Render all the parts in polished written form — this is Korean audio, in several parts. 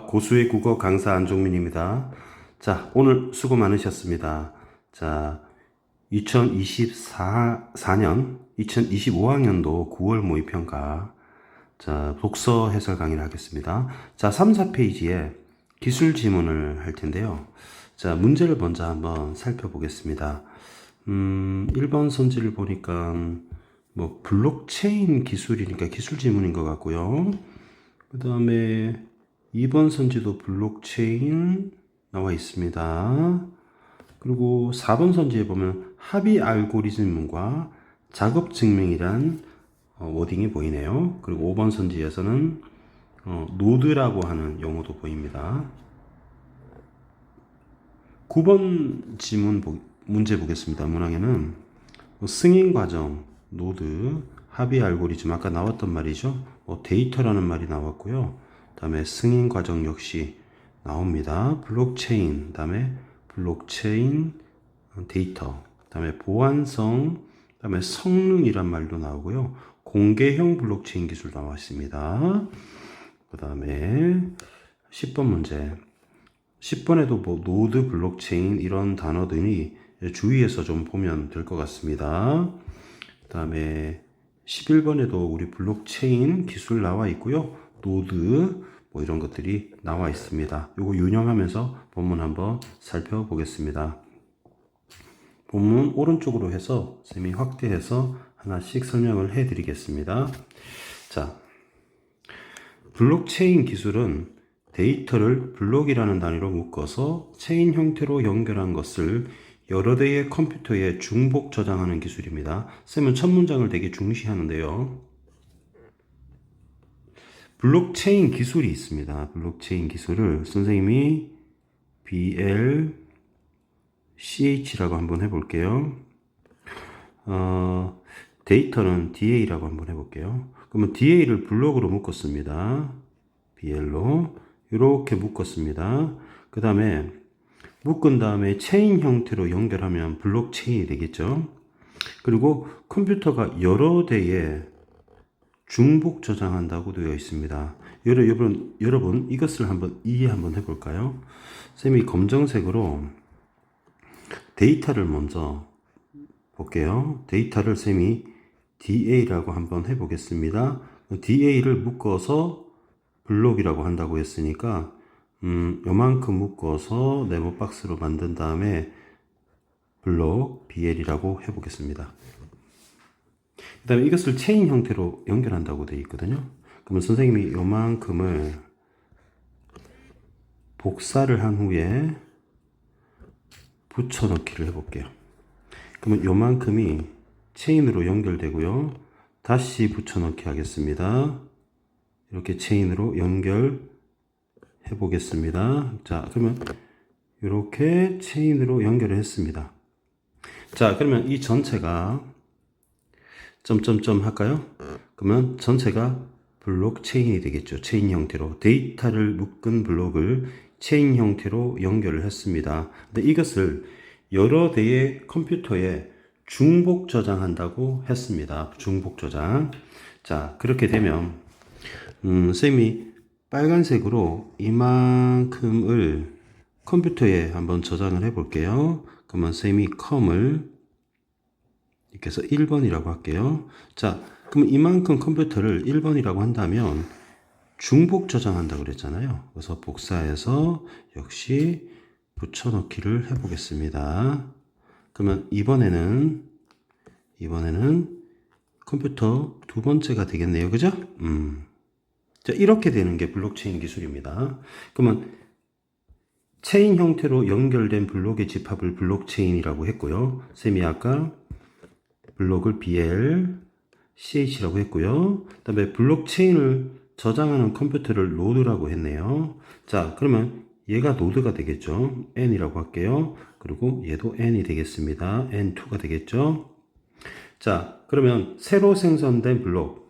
고수의 국어 강사 안종민입니다. 자, 오늘 수고 많으셨습니다. 자, 2024년, 2025학년도 9월 모의평가. 자, 독서 해설 강의를 하겠습니다. 자, 3, 4페이지에 기술 지문을 할 텐데요. 자, 문제를 먼저 한번 살펴보겠습니다. 1번 선지를 보니까 뭐 블록체인 기술이니까 기술 지문인 것 같고요. 그 다음에 2번 선지도 블록체인 나와 있습니다. 그리고 4번 선지에 보면 합의 알고리즘과 작업 증명이란 워딩이 보이네요. 그리고 5번 선지에서는 노드라고 하는 용어도 보입니다. 9번 지문 문제 보겠습니다. 문항에는 승인 과정, 노드, 합의 알고리즘 아까 나왔던 말이죠. 데이터라는 말이 나왔고요. 다음에 승인 과정 역시 나옵니다. 블록체인, 다음에 블록체인 데이터, 다음에 보안성, 다음에 성능이란 말도 나오고요. 공개형 블록체인 기술 나와 있습니다. 그 다음에 10번 문제. 10번에도 뭐 노드, 블록체인 이런 단어들이 주의해서 좀 보면 될 것 같습니다. 그 다음에 11번에도 우리 블록체인 기술 나와 있고요. 노드 뭐 이런 것들이 나와 있습니다. 요거 유념하면서 본문 한번 살펴보겠습니다. 본문 오른쪽으로 해서 쌤이 확대해서 하나씩 설명을 해 드리겠습니다. 자, 블록체인 기술은 데이터를 블록이라는 단위로 묶어서 체인 형태로 연결한 것을 여러 대의 컴퓨터에 중복 저장하는 기술입니다. 쌤은 첫 문장을 되게 중시하는데요. 블록체인 기술이 있습니다. 블록체인 기술을 선생님이 BLCH라고 한번 해볼게요. 데이터는 DA라고 한번 해볼게요. 그러면 DA를 블록으로 묶었습니다. BL로 이렇게 묶었습니다. 그 다음에 묶은 다음에 체인 형태로 연결하면 블록체인이 되겠죠. 그리고 컴퓨터가 여러 대에 중복 저장한다고 되어 있습니다. 여러분 이것을 한번 이해 한번 해볼까요? 쌤이 검정색으로 데이터를 먼저 볼게요. 데이터를 쌤이 DA라고 한번 해보겠습니다. DA를 묶어서 블록이라고 한다고 했으니까 요만큼 묶어서 네모 박스로 만든 다음에 블록 BL이라고 해보겠습니다. 그 다음에 이것을 체인 형태로 연결한다고 되어 있거든요. 그러면 선생님이 요만큼을 복사를 한 후에 붙여넣기를 해볼게요. 그러면 요만큼이 체인으로 연결되고요. 다시 붙여넣기 하겠습니다. 이렇게 체인으로 연결해 보겠습니다. 자, 그러면 이렇게 체인으로 연결을 했습니다. 자, 그러면 이 전체가 점점점 할까요? 그러면 전체가 블록체인이 되겠죠. 체인 형태로 데이터를 묶은 블록을 체인 형태로 연결을 했습니다. 근데 이것을 여러 대의 컴퓨터에 중복 저장한다고 했습니다. 중복 저장. 자, 그렇게 되면 쌤이 빨간색으로 이만큼을 컴퓨터에 한번 저장을 해 볼게요. 그러면 쌤이 컴을 이렇게 해서 1번이라고 할게요. 자, 그럼 이만큼 컴퓨터를 1번이라고 한다면 중복 저장한다고 그랬잖아요. 그래서 복사해서 역시 붙여넣기를 해 보겠습니다. 그러면 이번에는 컴퓨터 두 번째가 되겠네요. 그죠? 자, 이렇게 되는 게 블록체인 기술입니다. 그러면 체인 형태로 연결된 블록의 집합을 블록체인이라고 했고요. 쌤이 아까 블록을 BL, CH라고 했고요. 그 다음에 블록체인을 저장하는 컴퓨터를 노드라고 했네요. 자, 그러면 얘가 노드가 되겠죠. N이라고 할게요. 그리고 얘도 N이 되겠습니다. N2가 되겠죠. 자, 그러면 새로 생성된 블록.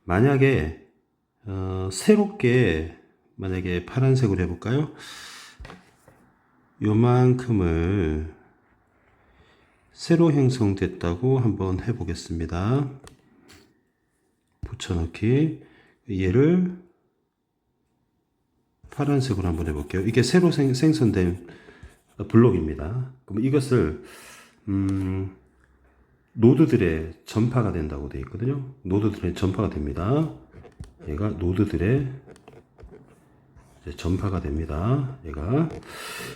만약에 새롭게 만약에 파란색으로 해볼까요? 요만큼을 새로 형성됐다고 한번 해보겠습니다. 붙여넣기. 얘를 파란색으로 한번 해볼게요. 이게 새로 생성된 블록입니다. 그럼 이것을 노드들의 전파가 된다고 되어 있거든요. 노드들의 전파가 됩니다. 얘가 노드들의 이제 전파가 됩니다. 얘가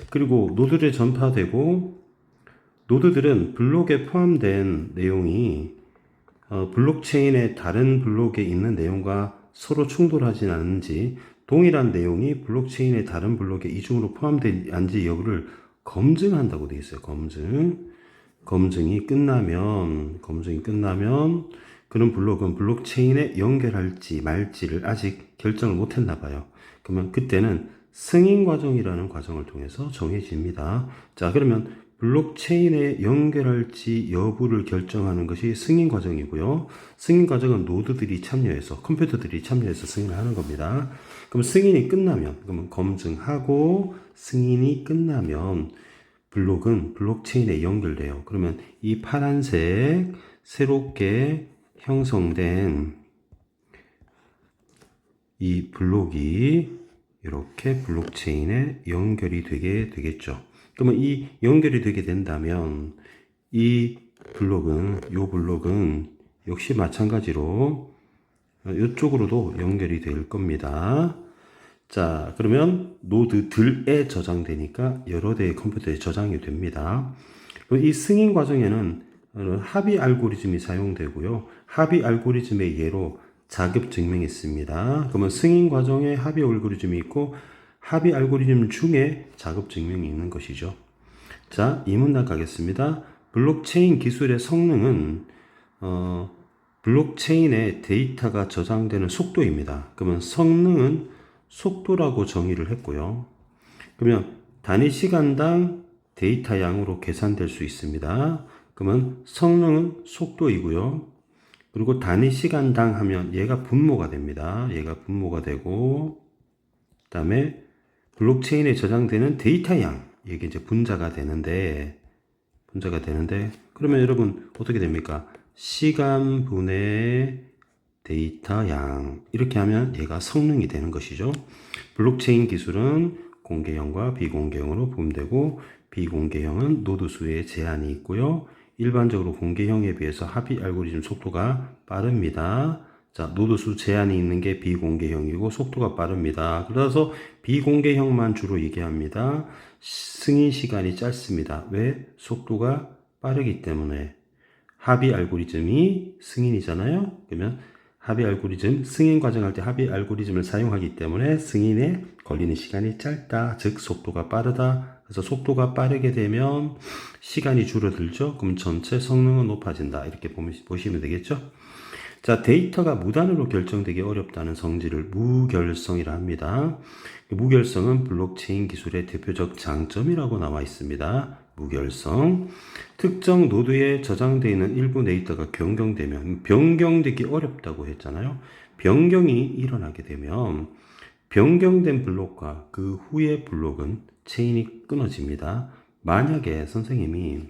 그리고 노드들의 전파되고 노드들은 블록에 포함된 내용이 블록체인의 다른 블록에 있는 내용과 서로 충돌하지 않는지 동일한 내용이 블록체인의 다른 블록에 이중으로 포함되지 않은지 여부를 검증한다고 되어 있어요. 검증이 끝나면 그런 블록은 블록체인에 연결할지 말지를 아직 결정을 못 했나 봐요. 그러면 그때는 승인 과정이라는 과정을 통해서 정해집니다. 자, 그러면 블록체인에 연결할지 여부를 결정하는 것이 승인 과정이고요. 승인 과정은 노드들이 참여해서 컴퓨터들이 참여해서 승인을 하는 겁니다. 그럼 승인이 끝나면 그러면 검증하고 승인이 끝나면 블록은 블록체인에 연결돼요. 그러면 이 파란색 새롭게 형성된 이 블록이 이렇게 블록체인에 연결이 되게 되겠죠. 그러면 이 연결이 되게 된다면 이 블록은 역시 마찬가지로 이쪽으로도 연결이 될 겁니다. 자, 그러면 노드들에 저장되니까 여러 대의 컴퓨터에 저장이 됩니다. 이 승인 과정에는 합의 알고리즘이 사용되고요. 합의 알고리즘의 예로 자급 증명이 있습니다. 그러면 승인 과정에 합의 알고리즘이 있고 합의 알고리즘 중에 자급 증명이 있는 것이죠. 자, 이 문단 가겠습니다. 블록체인 기술의 성능은 블록체인에 데이터가 저장되는 속도입니다. 그러면 성능은 속도라고 정의를 했고요. 그러면 단위 시간당 데이터 양으로 계산될 수 있습니다. 그러면 성능은 속도이고요. 그리고 단위 시간당 하면 얘가 분모가 됩니다. 얘가 분모가 되고 그 다음에 블록체인에 저장되는 데이터 양 이게 이제 분자가 되는데 그러면 여러분 어떻게 됩니까? 시간분의 데이터 양 이렇게 하면 얘가 성능이 되는 것이죠. 블록체인 기술은 공개형과 비공개형으로 분되고 비공개형은 노드 수에 제한이 있고요. 일반적으로 공개형에 비해서 합의 알고리즘 속도가 빠릅니다. 자, 노드 수 제한이 있는 게 비공개형이고 속도가 빠릅니다. 그래서 비공개형만 주로 얘기합니다. 승인 시간이 짧습니다. 왜? 속도가 빠르기 때문에. 합의 알고리즘이 승인이잖아요. 그러면 합의 알고리즘, 승인 과정할 때 합의 알고리즘을 사용하기 때문에 승인에 걸리는 시간이 짧다. 즉 속도가 빠르다. 그래서 속도가 빠르게 되면 시간이 줄어들죠. 그럼 전체 성능은 높아진다. 이렇게 보시면 되겠죠. 자, 데이터가 무단으로 결정되기 어렵다는 성질을 무결성이라 합니다. 무결성은 블록체인 기술의 대표적 장점이라고 나와 있습니다. 무결성. 특정 노드에 저장되어 있는 일부 데이터가 변경되면 변경되기 어렵다고 했잖아요. 변경이 일어나게 되면 변경된 블록과 그 후의 블록은 체인이 끊어집니다. 만약에 선생님이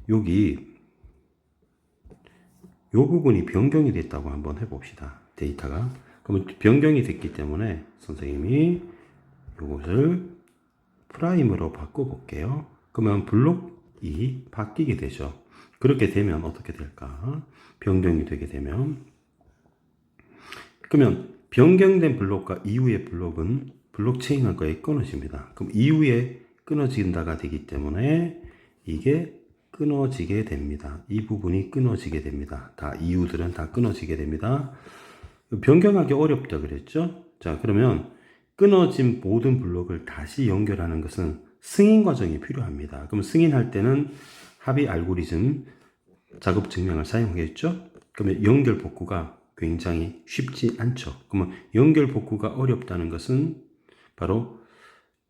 여기 이 부분이 변경이 됐다고 한번 해봅시다. 데이터가. 그러면 변경이 됐기 때문에 선생님이 이것을 프라임으로 바꿔볼게요. 그러면 블록이 바뀌게 되죠. 그렇게 되면 어떻게 될까? 변경이 되게 되면. 그러면 변경된 블록과 이후의 블록은 블록체인과의 끊어집니다. 그럼 이후에 끊어진다가 되기 때문에 이게 끊어지게 됩니다. 이 부분이 끊어지게 됩니다. 다 이유들은 다 끊어지게 됩니다. 변경하기 어렵다 그랬죠? 자, 그러면 끊어진 모든 블록을 다시 연결하는 것은 승인 과정이 필요합니다. 그럼 승인할 때는 합의 알고리즘 작업 증명을 사용하겠죠? 그러면 연결 복구가 굉장히 쉽지 않죠. 그러면 연결 복구가 어렵다는 것은 바로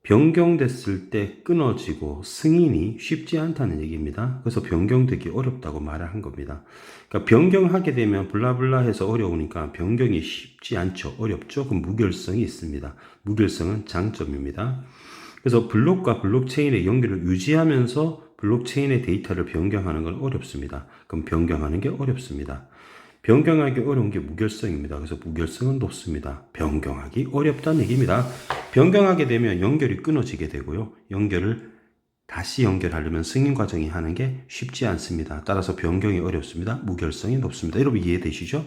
변경됐을 때 끊어지고 승인이 쉽지 않다는 얘기입니다. 그래서 변경되기 어렵다고 말을 한 겁니다. 그러니까 변경하게 되면 블라블라 해서 어려우니까 변경이 쉽지 않죠. 어렵죠. 그럼 무결성이 있습니다. 무결성은 장점입니다. 그래서 블록과 블록체인의 연결을 유지하면서 블록체인의 데이터를 변경하는 건 어렵습니다. 그럼 변경하는 게 어렵습니다. 변경하기 어려운 게 무결성입니다. 그래서 무결성은 높습니다. 변경하기 어렵다는 얘기입니다. 변경하게 되면 연결이 끊어지게 되고요. 연결을 다시 연결하려면 승인 과정이 하는 게 쉽지 않습니다. 따라서 변경이 어렵습니다. 무결성이 높습니다. 여러분 이해되시죠?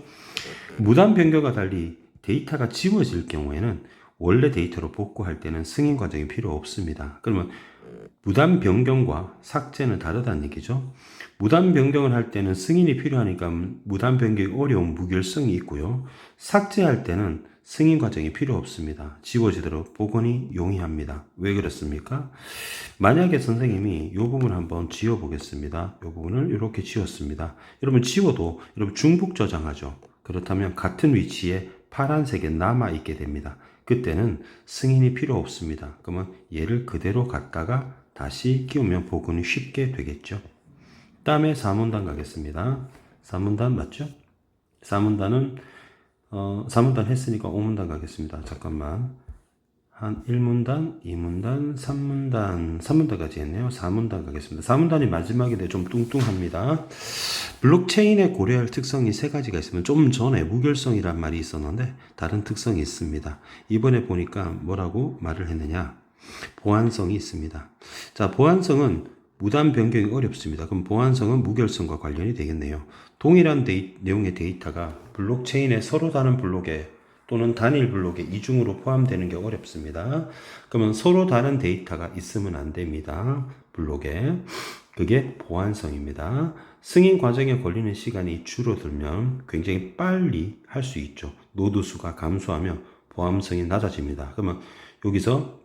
무단 변경과 달리 데이터가 지워질 경우에는 원래 데이터로 복구할 때는 승인 과정이 필요 없습니다. 그러면 무단 변경과 삭제는 다르다는 얘기죠. 무단 변경을 할 때는 승인이 필요하니까 무단 변경이 어려운 무결성이 있고요. 삭제할 때는 승인 과정이 필요 없습니다. 지워지도록 복원이 용이합니다. 왜 그렇습니까? 만약에 선생님이 이 부분 한번 지워 보겠습니다. 이 부분을 이렇게 지웠습니다. 여러분 지워도 여러분 중복 저장하죠. 그렇다면 같은 위치에 파란색에 남아 있게 됩니다. 그때는 승인이 필요 없습니다. 그러면 얘를 그대로 갖다가 다시 끼우면 복원이 쉽게 되겠죠. 다음에 4문단 가겠습니다. 4문단 맞죠? 4문단은 4문단 했으니까 5문단 가겠습니다. 잠깐만. 한 1문단, 2문단, 3문단까지 했네요. 4문단 가겠습니다. 4문단이 마지막인데 좀 뚱뚱합니다. 블록체인에 고려할 특성이 세 가지가 있으면 좀 전에 무결성이란 말이 있었는데 다른 특성이 있습니다. 이번에 보니까 뭐라고 말을 했느냐? 보안성이 있습니다. 자, 보안성은 무단 변경이 어렵습니다. 그럼 보안성은 무결성과 관련이 되겠네요. 동일한 내용의 데이터가 블록체인의 서로 다른 블록에 또는 단일 블록에 이중으로 포함되는 게 어렵습니다. 그러면 서로 다른 데이터가 있으면 안 됩니다. 블록에. 그게 보안성입니다. 승인 과정에 걸리는 시간이 줄어들면 굉장히 빨리 할 수 있죠. 노드 수가 감소하면 보안성이 낮아집니다. 그러면 여기서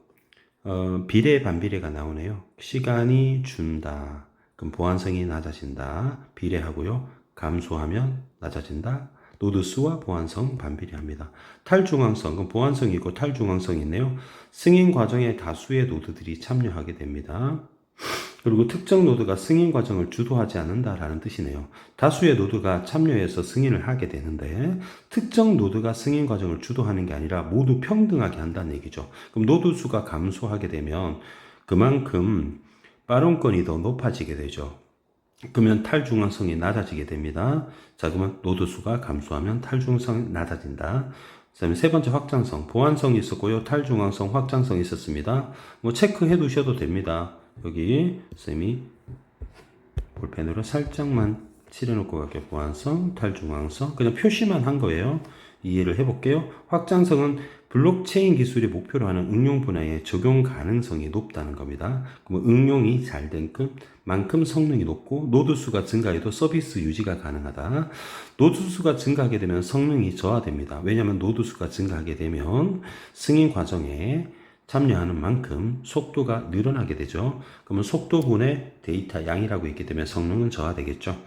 비례 반비례가 나오네요. 시간이 준다. 그럼 보안성이 낮아진다. 비례하고요. 감소하면 낮아진다. 노드 수와 보안성 반비례합니다. 탈중앙성, 그럼 보안성이 있고 탈중앙성이 있네요. 승인 과정에 다수의 노드들이 참여하게 됩니다. 그리고 특정 노드가 승인 과정을 주도하지 않는다라는 뜻이네요. 다수의 노드가 참여해서 승인을 하게 되는데 특정 노드가 승인 과정을 주도하는 게 아니라 모두 평등하게 한다는 얘기죠. 그럼 노드 수가 감소하게 되면 그만큼 발언권이 더 높아지게 되죠. 그러면 탈중앙성이 낮아지게 됩니다. 자, 그러면 노드 수가 감소하면 탈중앙성이 낮아진다. 그 다음에 세 번째 확장성, 보안성이 있었고요. 탈중앙성, 확장성이 있었습니다. 뭐 체크해 두셔도 됩니다. 여기 쌤이 볼펜으로 살짝만 칠해놓고 갈게요. 보안성, 탈중앙성 그냥 표시만 한 거예요. 이해를 해볼게요. 확장성은 블록체인 기술이 목표로 하는 응용 분야에 적용 가능성이 높다는 겁니다. 그럼 응용이 잘 된 만큼 성능이 높고 노드 수가 증가해도 서비스 유지가 가능하다. 노드 수가 증가하게 되면 성능이 저하됩니다. 왜냐하면 노드 수가 증가하게 되면 승인 과정에 참여하는 만큼 속도가 늘어나게 되죠. 그러면 속도분의 데이터 양이라고 있기 때문에 성능은 저하되겠죠.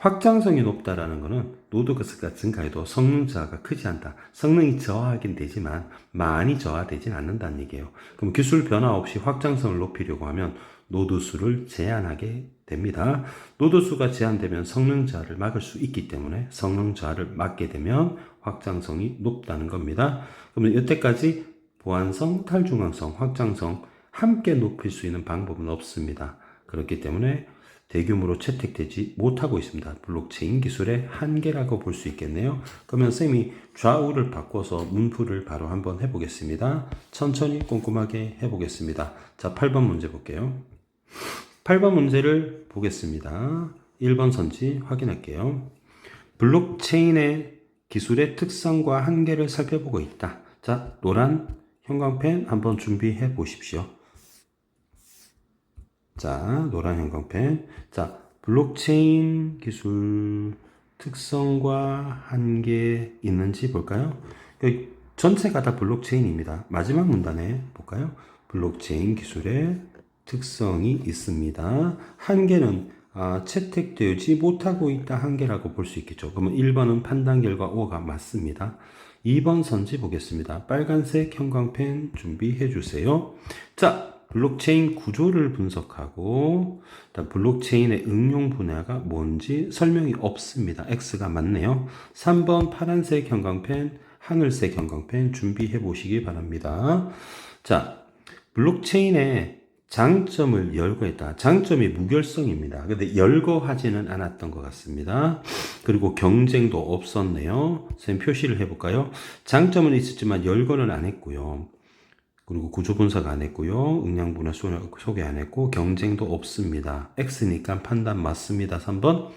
확장성이 높다라는 것은 노드 수가 증가해도 성능 저하가 크지 않다. 성능이 저하하긴 되지만 많이 저하되진 않는다는 얘기예요. 그럼 기술 변화 없이 확장성을 높이려고 하면 노드 수를 제한하게 됩니다. 노드 수가 제한되면 성능 저하를 막을 수 있기 때문에 성능 저하를 막게 되면 확장성이 높다는 겁니다. 그러면 여태까지 보안성, 탈중앙성, 확장성 함께 높일 수 있는 방법은 없습니다. 그렇기 때문에 대규모로 채택되지 못하고 있습니다. 블록체인 기술의 한계라고 볼 수 있겠네요. 그러면 쌤이 좌우를 바꿔서 문풀을 바로 한번 해보겠습니다. 천천히 꼼꼼하게 해보겠습니다. 자, 8번 문제 볼게요. 8번 문제를 보겠습니다. 1번 선지 확인할게요. 블록체인의 기술의 특성과 한계를 살펴보고 있다. 자, 노란 형광펜 한번 준비해 보십시오. 자, 노란 형광펜. 자, 블록체인 기술 특성과 한계 있는지 볼까요? 전체가 다 블록체인입니다. 마지막 문단에 볼까요? 블록체인 기술의 특성이 있습니다. 한계는 채택되지 못하고 있다 한계라고 볼 수 있겠죠. 그러면 1번은 판단 결과 5가 맞습니다. 2번 선지 보겠습니다. 빨간색 형광펜 준비해 주세요. 자, 블록체인 구조를 분석하고 블록체인의 응용 분야가 뭔지 설명이 없습니다. X가 맞네요. 3번 파란색 형광펜, 하늘색 형광펜 준비해 보시기 바랍니다. 자, 블록체인의 장점을 열거했다. 장점이 무결성입니다. 근데 열거하지는 않았던 것 같습니다. 그리고 경쟁도 없었네요. 선생님 표시를 해볼까요? 장점은 있었지만 열거는 안 했고요. 그리고 구조 분석 안 했고요. 응량분해 소개 안 했고 경쟁도 없습니다. X니까 판단 맞습니다. 3번.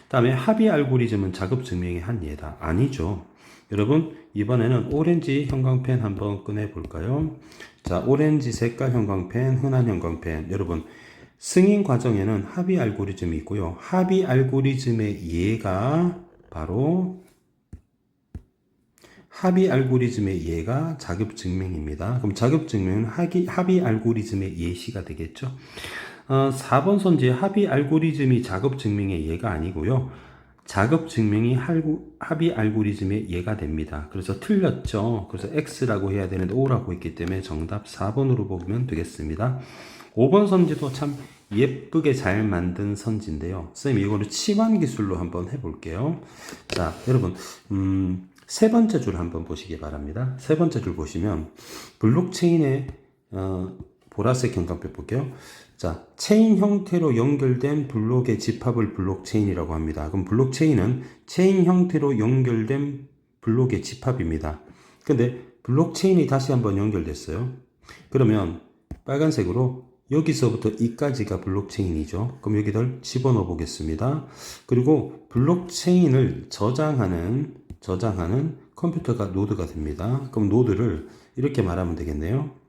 다음에 합의 알고리즘은 작업 증명의 한 예다. 아니죠. 여러분 이번에는 오렌지 형광펜 한번 꺼내 볼까요? 자, 오렌지 색깔 형광펜, 흔한 형광펜. 여러분 승인 과정에는 합의 알고리즘이 있고요. 합의 알고리즘의 예가 바로 합의 알고리즘의 예가 작업 증명입니다. 그럼 작업 증명은 합의 알고리즘의 예시가 되겠죠. 4번 선지 합의 알고리즘이 작업 증명의 예가 아니고요. 작업 증명이 합의 알고리즘의 예가 됩니다. 그래서 틀렸죠. 그래서 X라고 해야 되는데 O라고 했기 때문에 정답 4번으로 보면 되겠습니다. 5번 선지도 참 예쁘게 잘 만든 선지인데요. 선생님 이거를 치환 기술로 한번 해볼게요. 자, 여러분 세 번째 줄 한번 보시기 바랍니다. 세 번째 줄 보시면 블록체인의 보라색 형광펜 볼게요. 자, 체인 형태로 연결된 블록의 집합을 블록체인이라고 합니다. 그럼 블록체인은 체인 형태로 연결된 블록의 집합입니다. 근데 블록체인이 다시 한번 연결됐어요. 그러면 빨간색으로 여기서부터 이까지가 블록체인이죠. 그럼 여기를 집어넣어 보겠습니다. 그리고 블록체인을 저장하는 컴퓨터가 노드가 됩니다. 그럼 노드를 이렇게 말하면 되겠네요.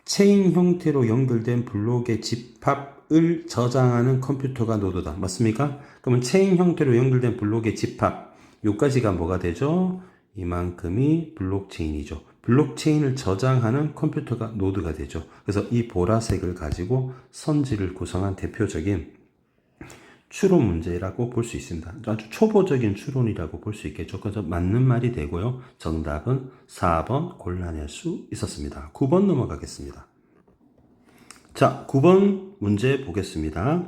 체인 형태로 연결된 블록의 집합을 저장하는 컴퓨터가 노드다. 맞습니까? 그러면 체인 형태로 연결된 블록의 집합, 요까지가 뭐가 되죠? 이만큼이 블록체인이죠. 블록체인을 저장하는 컴퓨터가 노드가 되죠. 그래서 이 보라색을 가지고 선지를 구성한 대표적인 추론 문제라고 볼 수 있습니다. 아주 초보적인 추론이라고 볼 수 있겠죠. 그래서 맞는 말이 되고요. 정답은 4번 골라낼 수 있었습니다. 9번 넘어가겠습니다. 자, 9번 문제 보겠습니다.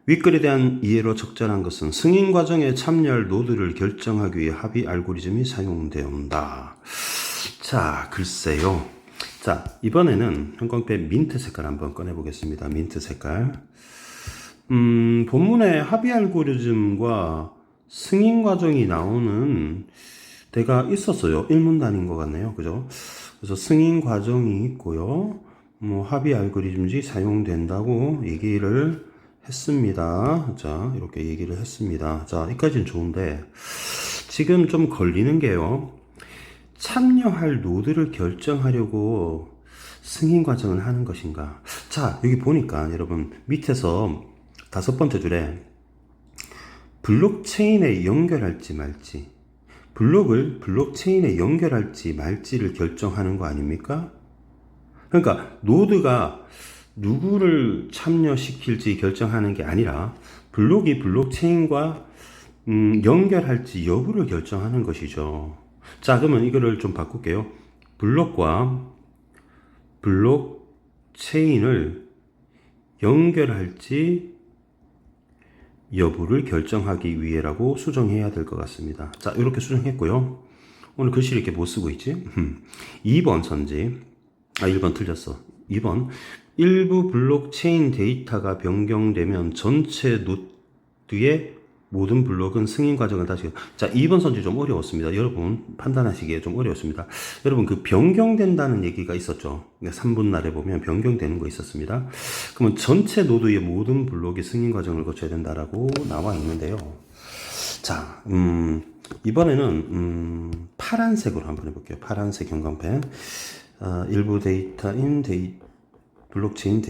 윗글에 대한 이해로 적절한 것은 승인 과정에 참여할 노드를 결정하기 위해 합의 알고리즘이 사용되온다. 자, 글쎄요. 자, 이번에는 형광펜 민트 색깔 한번 꺼내보겠습니다. 민트 색깔. 본문에 합의 알고리즘과 승인 과정이 나오는 데가 있었어요. 일문단인 것 같네요. 그죠? 그래서 승인 과정이 있고요. 합의 알고리즘이 사용된다고 얘기를 했습니다. 자, 이렇게 얘기를 했습니다. 자, 여기까지는 좋은데, 지금 좀 걸리는 게요. 참여할 노드를 결정하려고 승인 과정을 하는 것인가? 자, 여기 보니까 여러분, 밑에서 5번째 줄에 블록체인에 연결할지 말지, 블록을 블록체인에 연결할지 말지를 결정하는 거 아닙니까? 그러니까 노드가 누구를 참여시킬지 결정하는 게 아니라 블록이 블록체인과 연결할지 여부를 결정하는 것이죠. 자, 그러면 이거를 좀 바꿀게요. 블록과 블록체인을 연결할지 여부를 결정하기 위해라고 수정해야 될 것 같습니다. 자, 이렇게 수정했고요. 오늘 글씨를 이렇게 못 쓰고 있지? 2번 선지. 1번 틀렸어. 2번. 일부 블록체인 데이터가 변경되면 전체 노드의 모든 블록은 승인 과정을 다시. 자, 2번 선지 좀 어려웠습니다. 여러분 판단하시기에 좀 어려웠습니다. 여러분 그 변경된다는 얘기가 있었죠. 3분 날에 보면 변경되는 거 있었습니다. 그러면 전체 노드의 모든 블록이 승인 과정을 거쳐야 된다라고 나와 있는데요. 자, 이번에는 파란색으로 한번 해볼게요. 파란색 형광펜. 일부 데이터인 블록체인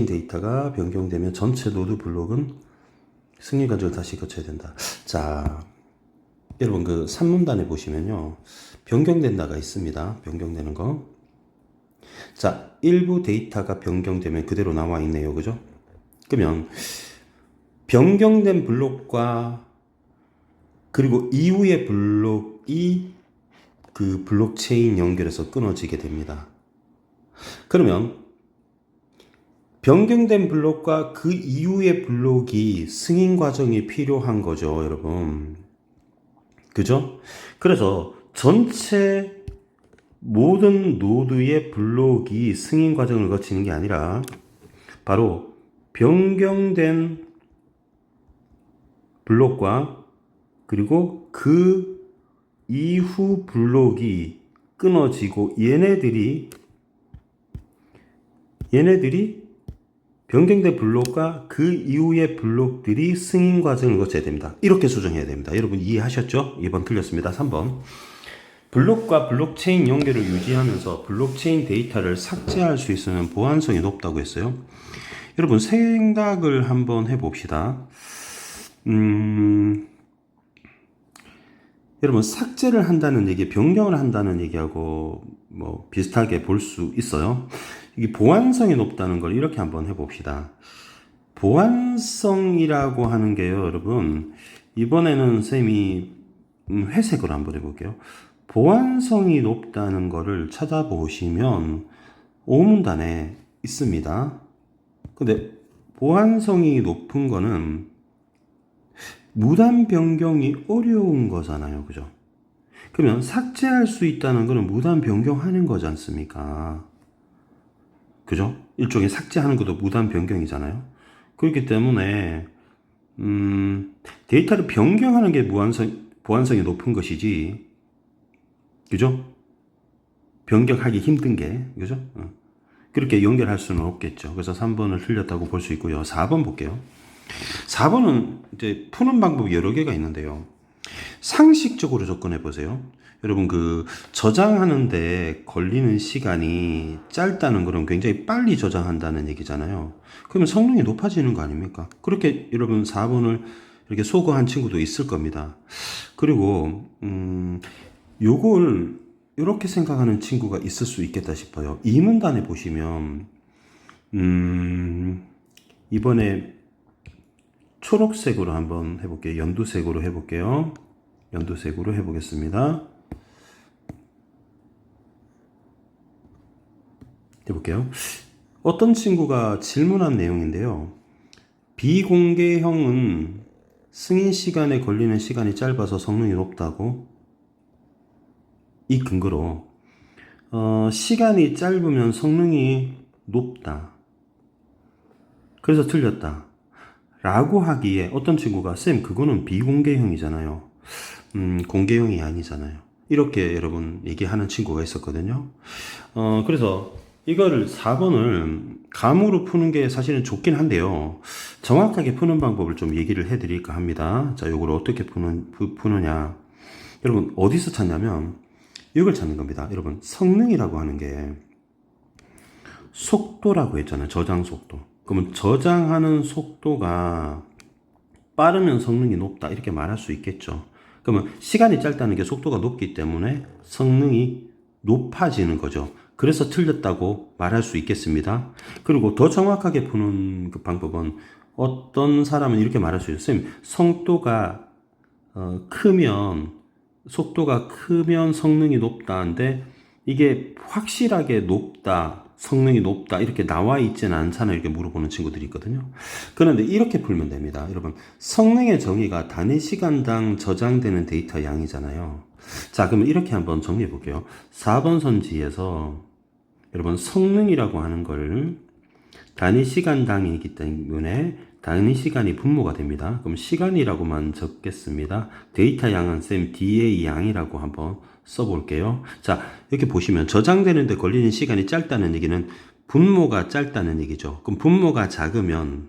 데이터가 변경되면 전체 노드 블록은 승인 과정을 다시 거쳐야 된다. 자, 여러분 그 3문단에 보시면요. 변경된다가 있습니다. 변경되는 거. 자, 일부 데이터가 변경되면 그대로 나와 있네요. 그죠? 그러면 변경된 블록과 그리고 이후의 블록이 그 블록체인 연결에서 끊어지게 됩니다. 그러면 변경된 블록과 그 이후의 블록이 승인 과정이 필요한 거죠, 여러분. 그죠? 그래서 전체 모든 노드의 블록이 승인 과정을 거치는 게 아니라 바로 변경된 블록과 그리고 그 이후 블록이 끊어지고 얘네들이 변경된 블록과 그 이후의 블록들이 승인 과정을 거쳐야 됩니다. 이렇게 수정해야 됩니다. 여러분 이해하셨죠? 2번 틀렸습니다. 3번. 블록과 블록체인 연결을 유지하면서 블록체인 데이터를 삭제할 수 있는 보안성이 높다고 했어요. 여러분 생각을 한번 해봅시다. 여러분 삭제를 한다는 얘기, 변경을 한다는 얘기하고 뭐 비슷하게 볼 수 있어요. 이게 보안성이 높다는 걸 이렇게 한번 해봅시다. 보안성이라고 하는 게요, 여러분. 이번에는 쌤이 회색으로 한번 해볼게요. 보안성이 높다는 거를 찾아보시면 오문단에 있습니다. 근데 보안성이 높은 거는 무단 변경이 어려운 거잖아요. 그죠? 그러면 삭제할 수 있다는 거는 무단 변경하는 거지 않습니까? 그죠? 일종의 삭제하는 것도 무단 변경이잖아요. 그렇기 때문에 데이터를 변경하는 게 보안성이 높은 것이지, 그죠? 변경하기 힘든 게, 그죠? 그렇게 연결할 수는 없겠죠. 그래서 3번을 틀렸다고 볼 수 있고요. 4번 볼게요. 4번은 이제 푸는 방법이 여러 개가 있는데요. 상식적으로 접근해 보세요. 여러분 저장하는데 걸리는 시간이 짧다는 거는 굉장히 빨리 저장한다는 얘기잖아요. 그러면 성능이 높아지는 거 아닙니까? 그렇게 여러분 4번을 이렇게 소거한 친구도 있을 겁니다. 그리고 요걸 이렇게 생각하는 친구가 있을 수 있겠다 싶어요. 이문단에 보시면 이번에 초록색으로 한번 해볼게요. 연두색으로 해볼게요. 연두색으로 해보겠습니다. 해볼게요. 어떤 친구가 질문한 내용인데요. 비공개형은 승인 시간에 걸리는 시간이 짧아서 성능이 높다고, 이 근거로 시간이 짧으면 성능이 높다, 그래서 틀렸다 라고 하기에 어떤 친구가 쌤 그거는 비공개형이잖아요, 공개형이 아니잖아요, 이렇게 여러분 얘기하는 친구가 있었거든요. 그래서 이거를 4번을 감으로 푸는 게 사실은 좋긴 한데요. 정확하게 푸는 방법을 좀 얘기를 해 드릴까 합니다. 자, 이걸 어떻게 푸느냐. 여러분 어디서 찾냐면 이걸 찾는 겁니다. 여러분 성능이라고 하는 게 속도라고 했잖아요. 저장 속도. 그러면 저장하는 속도가 빠르면 성능이 높다 이렇게 말할 수 있겠죠. 그러면 시간이 짧다는 게 속도가 높기 때문에 성능이 높아지는 거죠. 그래서 틀렸다고 말할 수 있겠습니다. 그리고 더 정확하게 푸는 그 방법은 어떤 사람은 이렇게 말할 수 있어요. 선생님, 속도가 크면 성능이 높다는데 이게 확실하게 높다, 성능이 높다 이렇게 나와 있지는 않잖아요. 이렇게 물어보는 친구들이 있거든요. 그런데 이렇게 풀면 됩니다. 여러분, 성능의 정의가 단위 시간당 저장되는 데이터 양이잖아요. 자, 그러면 이렇게 한번 정리해 볼게요. 4번 선지에서 여러분 성능이라고 하는 걸 단위 시간당이기 때문에 단위 시간이 분모가 됩니다. 그럼 시간이라고만 적겠습니다. 데이터 양은 쌤 DA 양이라고 한번 써볼게요. 자, 이렇게 보시면 저장되는데 걸리는 시간이 짧다는 얘기는 분모가 짧다는 얘기죠. 그럼 분모가 작으면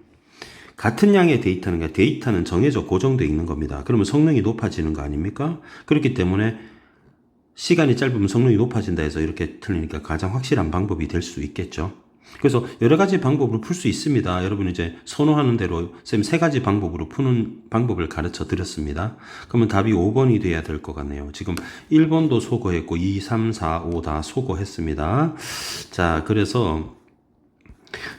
같은 양의 데이터는 정해져 고정되어 있는 겁니다. 그러면 성능이 높아지는 거 아닙니까? 그렇기 때문에 시간이 짧으면 성능이 높아진다 해서 이렇게 틀리니까 가장 확실한 방법이 될 수 있겠죠. 그래서 여러 가지 방법으로 풀 수 있습니다. 여러분 이제 선호하는 대로 쌤 3가지 방법으로 푸는 방법을 가르쳐 드렸습니다. 그러면 답이 5번이 돼야 될 것 같네요. 지금 1번도 소거했고 2, 3, 4, 5 다 소거했습니다. 자, 그래서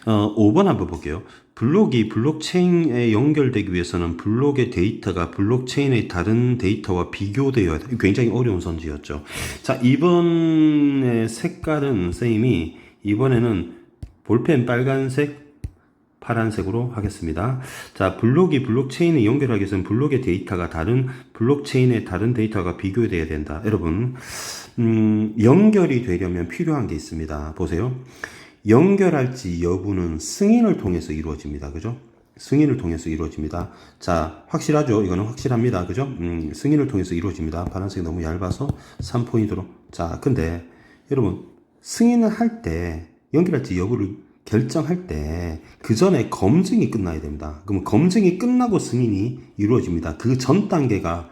5번 한번 볼게요. 블록이 블록체인에 연결되기 위해서는 블록의 데이터가 블록체인의 다른 데이터와 비교되어야 돼. 굉장히 어려운 선지였죠. 자, 이번의 색깔은 쌤이 이번에는 볼펜 빨간색, 파란색으로 하겠습니다. 자, 블록이 블록체인에 연결하기 위해서는 블록의 데이터가 다른 블록체인의 다른 데이터가 비교돼야 된다. 여러분, 연결이 되려면 필요한 게 있습니다. 보세요. 연결할지 여부는 승인을 통해서 이루어집니다. 그죠? 승인을 통해서 이루어집니다. 자, 확실하죠? 이거는 확실합니다. 그죠? 승인을 통해서 이루어집니다. 파란색이 너무 얇아서 3포인트로. 자, 근데 여러분, 승인을 할 때, 연결할지 여부를 결정할 때, 그 전에 검증이 끝나야 됩니다. 그러면 검증이 끝나고 승인이 이루어집니다. 그 전 단계가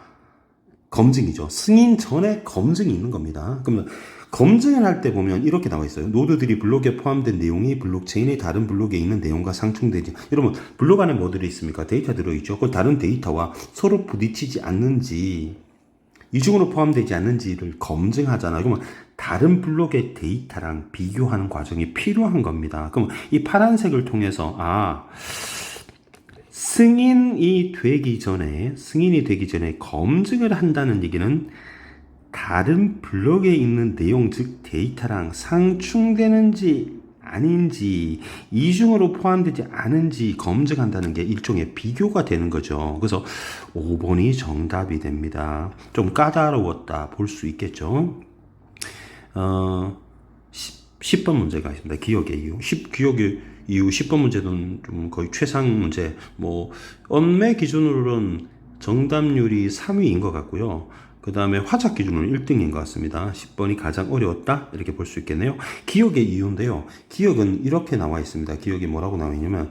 검증이죠. 승인 전에 검증이 있는 겁니다. 그러면 검증을 할 때 보면 이렇게 나와 있어요. 노드들이 블록에 포함된 내용이 블록체인의 다른 블록에 있는 내용과 상충되지. 여러분, 블록 안에 뭐 들어있습니까? 데이터 들어있죠. 그 다른 데이터와 서로 부딪히지 않는지, 이중으로 포함되지 않는지를 검증하잖아요. 그러면 다른 블록의 데이터랑 비교하는 과정이 필요한 겁니다. 그럼 이 파란색을 통해서, 승인이 되기 전에 검증을 한다는 얘기는 다른 블록에 있는 내용, 즉 데이터랑 상충되는지 아닌지, 이중으로 포함되지 않은지 검증한다는 게 일종의 비교가 되는 거죠. 그래서 5번이 정답이 됩니다. 좀 까다로웠다 볼 수 있겠죠. 10번 문제가 있습니다. 기억의 이유. 기억의 이유 10번 문제는 좀 거의 최상 문제. 언매 기준으로는 정답률이 3위인 것 같고요. 그 다음에 화작 기준으로는 1등인 것 같습니다. 10번이 가장 어려웠다? 이렇게 볼 수 있겠네요. 기억의 이유인데요. 기억은 이렇게 나와 있습니다. 기억이 뭐라고 나와 있냐면,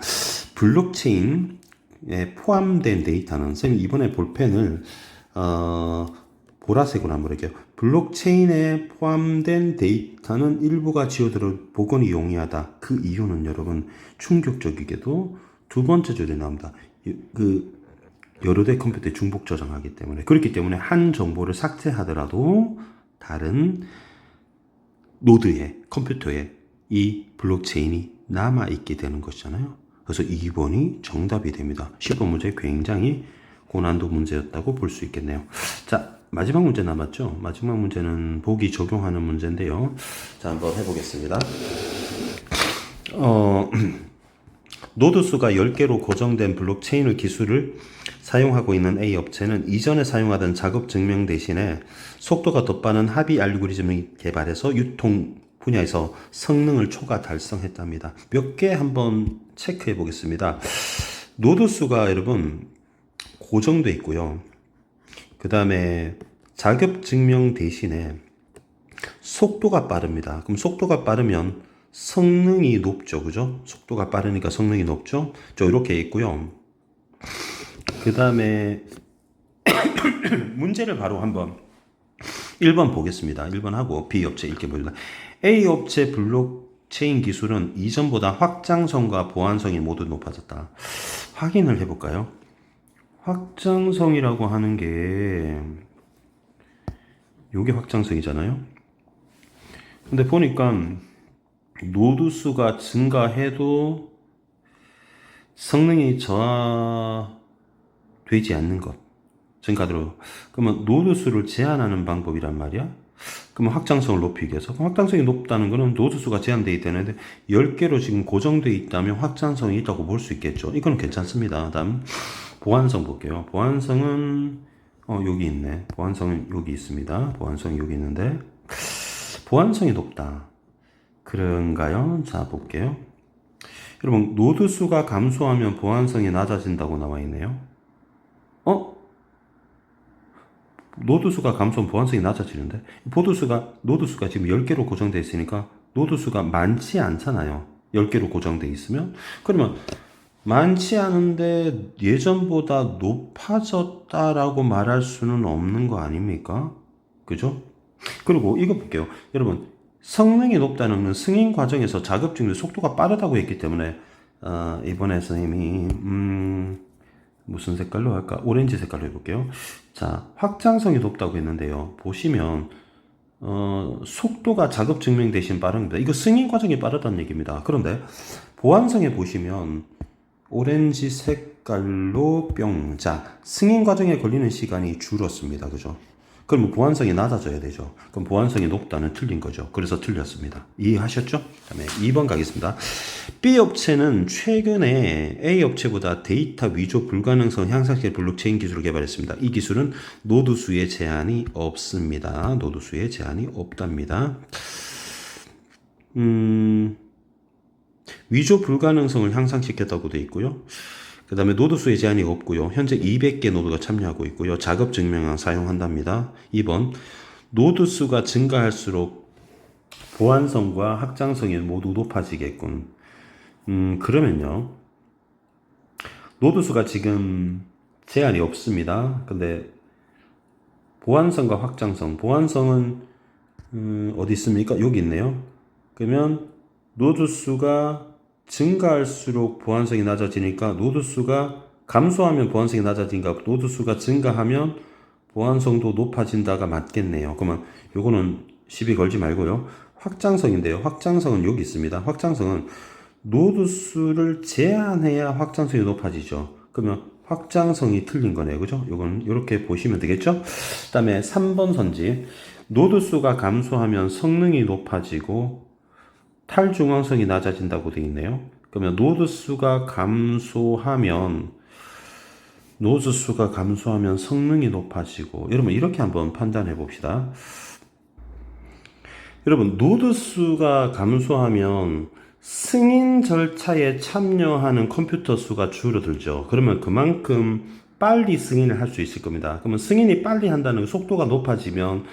블록체인에 포함된 데이터는, 쌤이 이번에 볼펜을, 보라색으로 한번 볼게요. 블록체인에 포함된 데이터는 일부가 지워들어 복원이 용이하다. 그 이유는 여러분, 충격적이게도 두 번째 줄에 나옵니다. 여러 대 컴퓨터에 중복 저장하기 때문에. 그렇기 때문에 한 정보를 삭제하더라도 다른 노드에, 컴퓨터에 이 블록체인이 남아있게 되는 것이잖아요. 그래서 2번이 정답이 됩니다. 10번 문제 굉장히 고난도 문제였다고 볼 수 있겠네요. 자, 마지막 문제 남았죠? 마지막 문제는 보기 적용하는 문제인데요. 자, 한번 해보겠습니다. 노드 수가 10개로 고정된 블록체인을 기술을 사용하고 있는 A 업체는 이전에 사용하던 작업 증명 대신에 속도가 더 빠른 합의 알고리즘을 개발해서 유통 분야에서 성능을 초과 달성했답니다. 몇 개 한번 체크해 보겠습니다. 노드 수가 여러분 고정돼 있고요. 그 다음에 작업 증명 대신에 속도가 빠릅니다. 그럼 속도가 빠르면 성능이 높죠. 그죠? 속도가 빠르니까 성능이 높죠. 이렇게 있고요. 그 다음에 문제를 바로 한번 1번 보겠습니다. 1번 하고 B 업체 이렇게 보입니다. A 업체 블록체인 기술은 이전보다 확장성과 보안성이 모두 높아졌다. 확인을 해볼까요? 확장성이라고 하는 게 요게 확장성이잖아요. 근데 보니까 노드 수가 증가해도 성능이 저하되지 않는 것. 증가대로. 그러면 노드 수를 제한하는 방법이란 말이야. 그러면 확장성을 높이기 위해서. 확장성이 높다는 거는 노드 수가 제한되어 있다는데 10개로 지금 고정되어 있다면 확장성이 있다고 볼 수 있겠죠. 이건 괜찮습니다. 다음 보안성 볼게요. 보안성은 여기 있네. 보안성은 여기 있습니다. 보안성이 여기 있는데 보안성이 높다. 그런가요? 자, 볼게요. 여러분, 노드 수가 감소하면 보안성이 낮아진다고 나와 있네요. 노드 수가 감소하면 보안성이 낮아지는데? 노드 수가 지금 10개로 고정되어 있으니까 노드 수가 많지 않잖아요. 10개로 고정되어 있으면. 그러면 많지 않은데 예전보다 높아졌다라고 말할 수는 없는 거 아닙니까? 그죠? 그리고 이거 볼게요. 여러분, 성능이 높다는 건 승인 과정에서 작업 증명 속도가 빠르다고 했기 때문에 이번에 선생님이 무슨 색깔로 할까? 오렌지 색깔로 해볼게요. 자, 확장성이 높다고 했는데요. 보시면 속도가 작업 증명 대신 빠릅니다. 이거 승인 과정이 빠르다는 얘기입니다. 그런데 보안성에 보시면 오렌지 색깔로 뿅. 자, 승인 과정에 걸리는 시간이 줄었습니다. 그죠? 그러면 보완성이 낮아져야 되죠. 그럼 보완성이 높다는 틀린 거죠. 그래서 틀렸습니다. 이해하셨죠? 다음에 2번 가겠습니다. B 업체는 최근에 A 업체보다 데이터 위조 불가능성 향상시킬 블록체인 기술을 개발했습니다. 이 기술은 노드 수에 제한이 없습니다. 노드 수에 제한이 없답니다. 위조 불가능성을 향상시켰다고 되어 있고요. 그 다음에 노드 수의 제한이 없고요. 현재 200개 노드가 참여하고 있고요. 작업 증명을 사용한답니다. 2번 노드 수가 증가할수록 보안성과 확장성이 모두 높아지겠군. 그러면요. 노드 수가 지금 제한이 없습니다. 근데 보안성과 확장성, 보안성은 어디 있습니까? 여기 있네요. 그러면 노드 수가 증가할수록 보안성이 낮아지니까 노드 수가 감소하면 보안성이 낮아지니까 노드 수가 증가하면 보안성도 높아진다가 맞겠네요. 그러면 요거는 시비 걸지 말고요. 확장성인데요. 확장성은 여기 있습니다. 확장성은 노드 수를 제한해야 확장성이 높아지죠. 그러면 확장성이 틀린 거네요. 그죠? 요건 이렇게 보시면 되겠죠? 그 다음에 3번 선지. 노드 수가 감소하면 성능이 높아지고 탈중앙성이 낮아진다고 되어 있네요. 그러면 노드 수가 감소하면 성능이 높아지고, 여러분 이렇게 한번 판단해 봅시다. 여러분 노드 수가 감소하면 승인 절차에 참여하는 컴퓨터 수가 줄어들죠. 그러면 그만큼 빨리 승인을 할 수 있을 겁니다. 그러면 승인이 빨리 한다는 속도가 높아지면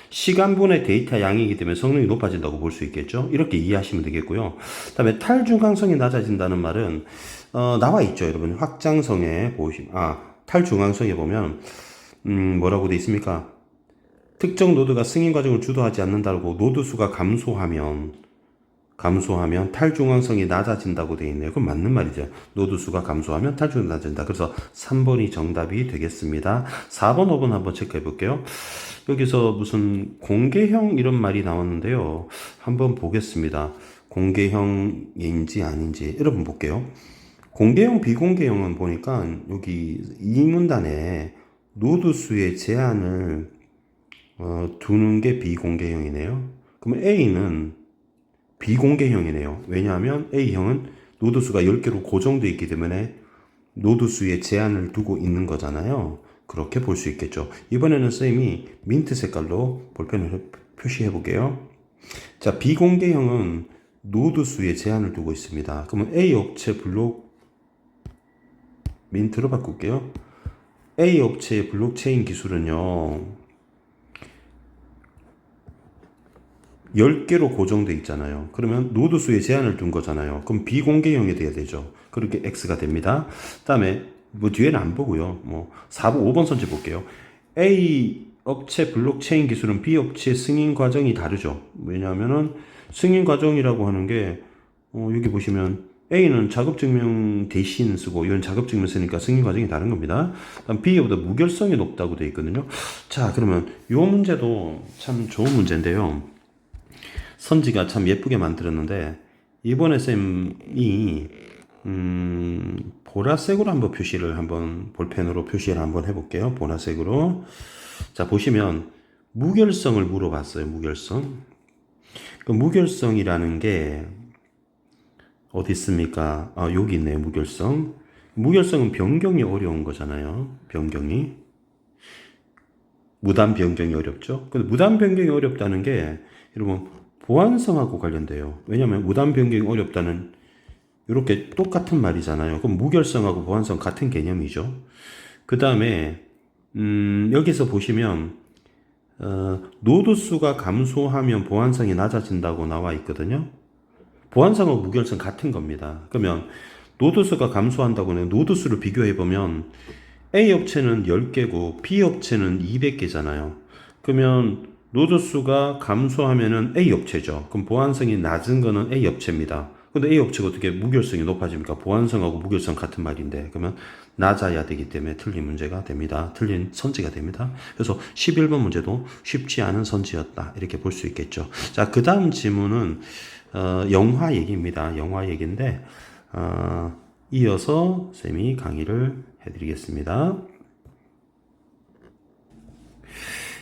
시간분의 데이터 양이기 때문에 성능이 높아진다고 볼 수 있겠죠. 이렇게 이해하시면 되겠고요. 그 다음에 탈중앙성이 낮아진다는 말은 나와 있죠. 여러분 확장성에 보시면 탈중앙성에 보면 뭐라고 돼 있습니까? 특정 노드가 승인 과정을 주도하지 않는다고 노드 수가 감소하면 탈중앙성이 낮아진다고 되어 있네요. 그럼 맞는 말이죠. 노드 수가 감소하면 탈중앙성이 낮아진다. 그래서 3번이 정답이 되겠습니다. 4번, 5번 한번 체크해 볼게요. 여기서 무슨 공개형 이런 말이 나왔는데요. 한번 보겠습니다. 공개형인지 아닌지 여러분 볼게요. 공개형, 비공개형은 보니까 여기 이 문단에 노드 수의 제한을 두는 게 비공개형이네요. 그러면 A는 비공개형이네요. 왜냐하면 A형은 노드 수가 10개로 고정되어 있기 때문에 노드 수에 제한을 두고 있는 거잖아요. 그렇게 볼 수 있겠죠. 이번에는 쌤이 민트 색깔로 볼펜을 표시해 볼게요. 자, 비공개형은 노드 수에 제한을 두고 있습니다. 그러면 A 업체 블록 민트로 바꿀게요. A 업체의 블록체인 기술은요 10개로 고정되어 있잖아요. 그러면 노드 수에 제한을 둔 거잖아요. 그럼 비공개형이 돼야 되죠. 그렇게 X가 됩니다. 그 다음에 뭐 뒤에는 안 보고요. 4번, 5번 선지 볼게요. A 업체 블록체인 기술은 B 업체 승인 과정이 다르죠. 왜냐하면은 승인 과정이라고 하는 게 여기 보시면 A는 작업증명 대신 쓰고 이건 작업증명 쓰니까 승인 과정이 다른 겁니다. 그다음 B보다 무결성이 높다고 되어 있거든요. 자, 그러면 이 문제도 참 좋은 문제인데요. 선지가 참 예쁘게 만들었는데 이번에 쌤이 보라색으로 한번 볼펜으로 표시를 한번 해볼게요. 보라색으로. 자, 보시면 무결성을 물어봤어요. 무결성. 그 무결성이라는 게 어디 있습니까? 여기 있네요. 무결성. 무결성은 변경이 어려운 거잖아요. 무단 변경이 어렵죠. 근데 무단 변경이 어렵다는 게 여러분 보안성하고 관련돼요. 왜냐하면 무단 변경이 어렵다는 이렇게 똑같은 말이잖아요. 그럼 무결성하고 보안성 같은 개념이죠. 그 다음에 여기서 보시면 노드 수가 감소하면 보안성이 낮아진다고 나와 있거든요. 보안성하고 무결성 같은 겁니다. 그러면 노드 수가 감소한다고 하면 노드 수를 비교해 보면 A 업체는 10개고 B 업체는 200개잖아요. 그러면 노드 수가 감소하면은 A 업체죠. 그럼 보안성이 낮은 거는 A 업체입니다. 근데 A 업체가 어떻게 무결성이 높아집니까? 보안성하고 무결성 같은 말인데 그러면 낮아야 되기 때문에 틀린 문제가 됩니다. 틀린 선지가 됩니다. 그래서 11번 문제도 쉽지 않은 선지였다. 이렇게 볼 수 있겠죠. 자, 그 다음 지문은 영화 얘기입니다. 영화 얘기인데 이어서 쌤이 강의를 해드리겠습니다.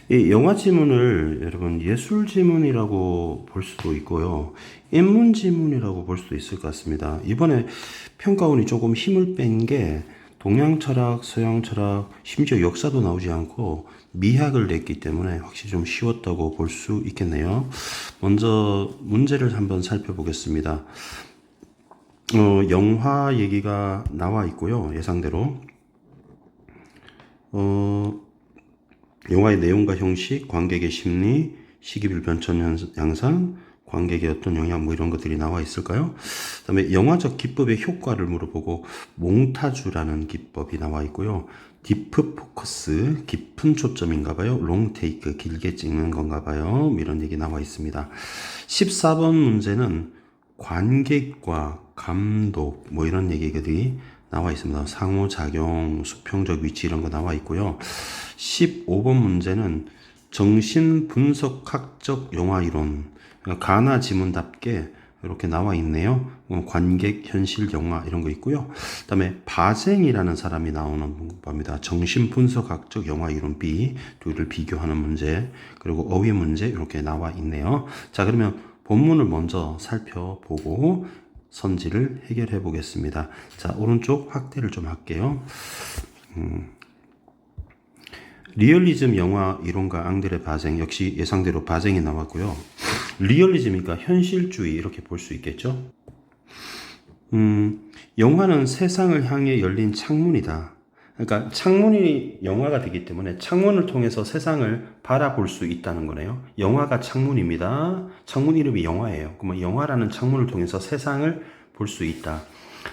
이 영화 지문을 여러분 예술 지문이라고 볼 수도 있고요. 인문 지문이라고 볼 수도 있을 것 같습니다. 이번에 평가원이 조금 힘을 뺀 게 동양 철학, 서양 철학, 심지어 역사도 나오지 않고 미학을 냈기 때문에 확실히 좀 쉬웠다고 볼 수 있겠네요. 먼저 문제를 한번 살펴보겠습니다. 영화 얘기가 나와 있고요. 예상대로. 영화의 내용과 형식, 관객의 심리, 시기별 변천 양상, 관객의 어떤 영향 뭐 이런 것들이 나와 있을까요? 그다음에 영화적 기법의 효과를 물어보고 몽타주라는 기법이 나와 있고요. 딥프 포커스, 깊은 초점인가 봐요. 롱 테이크, 길게 찍는 건가 봐요. 이런 얘기 나와 있습니다. 14번 문제는 관객과 감독 뭐 이런 얘기들이 나와 있습니다. 상호작용, 수평적 위치 이런 거 나와 있고요. 15번 문제는 정신분석학적 영화이론, 가나 지문답게 이렇게 나와 있네요. 관객, 현실, 영화 이런 거 있고요. 그 다음에 바쟁이라는 사람이 나오는 겁니다. 정신분석학적 영화이론 B, 둘을 비교하는 문제, 그리고 어휘 문제 이렇게 나와 있네요. 자, 그러면 본문을 먼저 살펴보고 선지를 해결해 보겠습니다. 자, 오른쪽 확대를 좀 할게요. 리얼리즘 영화 이론가 앙드레 바쟁, 역시 예상대로 바쟁이 나왔고요. 리얼리즘이니까 현실주의 이렇게 볼 수 있겠죠. 영화는 세상을 향해 열린 창문이다. 그러니까 창문이 영화가 되기 때문에 창문을 통해서 세상을 바라볼 수 있다는 거네요. 영화가 창문입니다. 창문 이름이 영화예요. 그러면 영화라는 창문을 통해서 세상을 볼 수 있다.